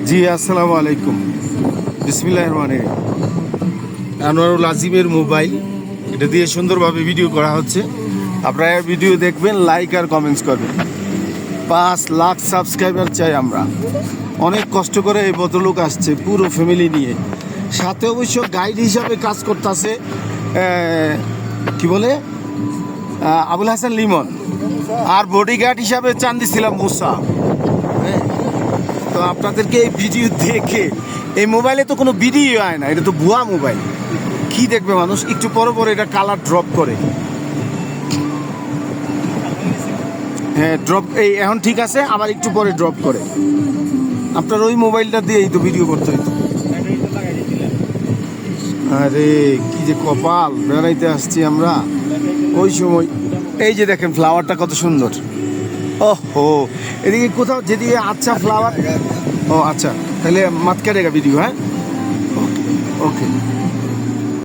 জি আসসালামু আলাইকুম, বিসমিল্লাহির রহমানির রহিম। আনোয়ারুল আজিমের মোবাইল, এটা দিয়ে সুন্দরভাবে ভিডিও করা হচ্ছে। আপনারা ভিডিও দেখবেন, লাইক আর কমেন্টস করবেন। 5 লাখ সাবস্ক্রাইবার চাই আমরা। অনেক কষ্ট করে এই ভদ্রলোক আসছে পুরো ফ্যামিলি নিয়ে, সাথে অবশ্য গাইড হিসাবে কাজ করতেছে কি বলে আবুল হাসান লিমন, আর বডিগার্ড হিসাবে চান্দি ছিলাম মুসা। তো আপনাদেরকে এই ভিডিও দেখে, এই মোবাইলে তো কোনো ভিডিও হয় না, এটা তো ভুয়া মোবাইল। কি দেখবে মানুষ? একটু পরে পরে এটা কালার ড্রপ করে। হ্যাঁ ড্রপ, এই এখন ঠিক আছে, আবার একটু পরে ড্রপ করে। আপনার ওই মোবাইলটা দিয়েই তো ভিডিও করতে হইতো। আরে কি যে কপাল, বেড়াইতে আসছি আমরা ওই সময়। এই যে দেখেন ফ্লাওয়ারটা কত সুন্দর। ওহো, এদিকে কোথাও যেদিকে আচ্ছা ফ্লাওয়ার। ও আচ্ছা, তাহলে মাত কাটেগা ভিডিও। হ্যাঁ, ওকে ওকে।